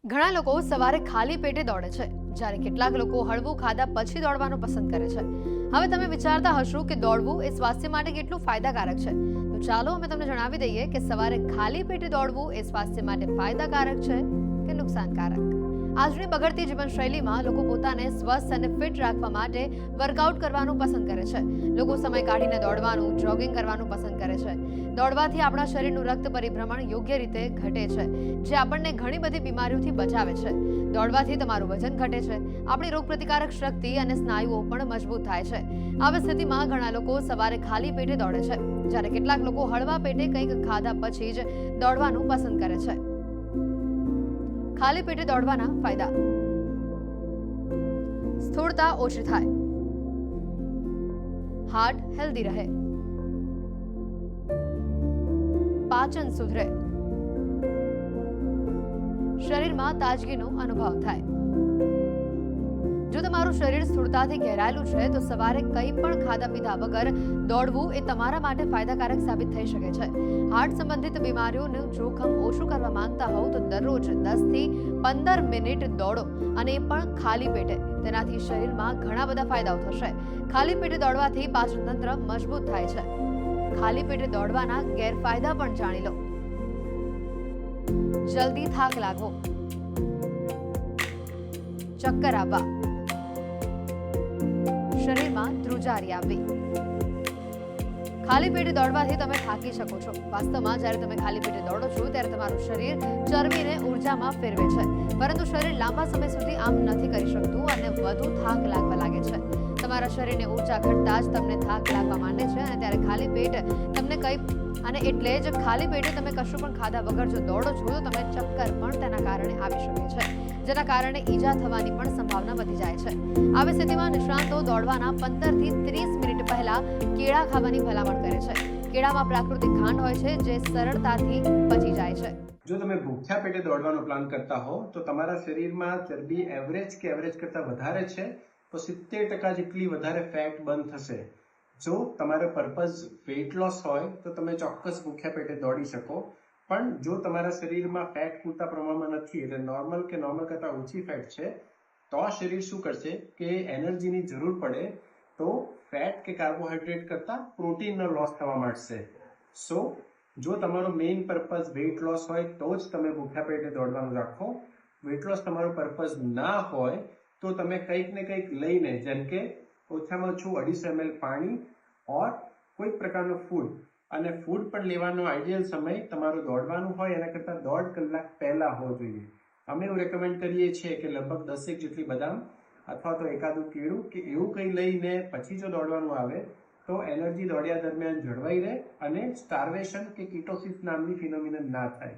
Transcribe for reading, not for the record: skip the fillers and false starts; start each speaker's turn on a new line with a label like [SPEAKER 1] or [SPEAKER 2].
[SPEAKER 1] ઘણા લોકો સવારે ખાલી પેટે દોડે છે, જ્યારે કેટલાક લોકો હળવું ખાધા પછી દોડવાનું પસંદ કરે છે. હવે તમે વિચારતા હશો કે દોડવું એ સ્વાસ્થ્ય માટે કેટલું ફાયદાકારક છે. તો ચાલો અમે તમને જણાવી દઈએ કે સવારે ખાલી પેટે દોડવું એ સ્વાસ્થ્ય માટે ફાયદાકારક છે કે નુકસાનકારક. આજની બગડતી જીવનશૈલીમાં લોકો પોતાને સ્વસ્થ અને ફિટ રાખવા માટે વર્કઆઉટ કરવાનું પસંદ કરે છે. લોકો સમય કાઢીને દોડવાનું, જોગિંગ કરવાનું પસંદ કરે છે. દોડવાથી આપણા શરીરનું રક્ત પરિભ્રમણ યોગ્ય રીતે ઘટે છે, જે આપણને ઘણી બધી બીમારીઓથી બચાવે છે. દોડવાથી તમારું વજન ઘટે છે, આપણી રોગપ્રતિકારક શક્તિ અને સ્નાયુઓ પણ મજબૂત થાય છે. આવી સ્થિતિમાં ઘણા લોકો સવારે ખાલી પેટે દોડે છે, જ્યારે કેટલાક લોકો હળવા પેટે કંઈક ખાધા પછી જ દોડવાનું પસંદ કરે છે. ખાલી પેટે દોડવાના ફાયદા: સ્થૂળતા ઓછી થાય, હાર્ટ હેલ્ધી રહે, પાચન સુધરે, શરીરમાં તાજગીનો અનુભવ થાય. જો તમારું શરીર સ્થૂળતાથી ઘેરાયેલું છે તો સવારે કંઈ પણ ખાધા પીધા વગર દોડવું એ તમારા માટે ફાયદાકારક સાબિત થઈ શકે છે. હાર્ટ સંબંધિત બીમારીઓનું જોખમ ઓછું કરવા માંગતા હોવ તો દરરોજ 10 થી 15 મિનિટ દોડો, અને એ પણ ખાલી પેટે. તેનાથી શરીરમાં ઘણા બધા ફાયદાઓ થશે. ખાલી પેટે દોડવાથી પાચન તંત્ર મજબૂત થાય છે. ખાલી પેટે દોડવાના ગેરફાયદા પણ જાણી લો. જલ્દી થાક લાગવો, ચક્કર આવવા, શરીરમાં ધ્રુજારી આવવી. ખાલી પેટે દોડવાથી તમે થાકી શકો છો. વાસ્તવમાં જ્યારે તમે ખાલી પેટે દોડો છો ત્યારે તમારું શરીર ચરબીને ઉર્જામાં ફેરવે છે, પરંતુ શરીર લાંબા સમય સુધી આમ નથી કરી શકતું અને વધુ થાક લાગવા લાગે છે. તમારા શરીરને ઉર્જા ઘટતા જ તમને થાક લાગવા માંડે છે, અને ત્યારે ખાલી પેટ તમને એટલે જ ખાલી પેટે તમે કશું પણ ખાધા વગર જો દોડો છો તો તમે ચક્કર પણ તેના કારણે આવી શકે છે, જેના કારણે ઈજા થવાની પણ સંભાવના વધી જાય છે. આવી સ્થિતિમાં નિષ્ણાતો દોડવાના 15 થી 30 મિનિટ પહેલા કેળા ખાવાની ભલામણ કરે છે. કેળામાં પ્રાકૃતિક ખાંડ હોય છે, જે સરળતાથી પચી જાય છે.
[SPEAKER 2] જો તમે ભૂખ્યા પેટે દોડવાનો પ્લાન કરતા હો તો તમારા શરીરમાં ચરબી એવરેજ કરતા વધારે છે તો 70% જેટલી વધારે ફેટ બર્ન થશે. જો તમારો પર્પઝ વેઇટ લોસ હોય તો તમે ચોક્કસ ભૂખ્યા પેટે દોડી શકો, પણ જો તમારા શરીરમાં ફેટ પૂરતા પ્રમાણમાં નથી, એટલે નોર્મલ કરતા ઓછી ફેટ છે, તો આ શરીર શું કરશે કે એનર્જીની જરૂર પડે તો ફેટ કે કાર્બોહાઈડ્રેટ કરતા પ્રોટીનનો લોસ થવા માંડશે. સો જો તમારો મેઇન પર્પઝ વેઇટ લોસ હોય તો જ તમે ભૂખ્યા પેટે દોડવાનું રાખો. વેઇટ લોસ તમારો પર્પઝ ના હોય તો તમે કંઈક ને કંઈક લઈને, જેમ કે ઓછામાં ઓછું 250 ml પાણી ઓર કોઈક પ્રકારનું ફૂડ, અને ફૂડ પણ લેવાનો આઈડિયલ સમય તમારો દોડવાનું હોય એના કરતાં 1.5 કલાક પહેલા હોવો જોઈએ. અમે એવું રેકમેન્ડ કરીએ છીએ કે લગભગ 10 જેટલી બદામ અથવા તો એકાદું કેળું કે એવું કંઈ લઈને પછી જો દોડવાનું આવે તો એનર્જી દોડ્યા દરમિયાન જળવાઈ રહે અને સ્ટાર્વેશન કે કીટોસિસ નામની ફિનોમિનન ના થાય.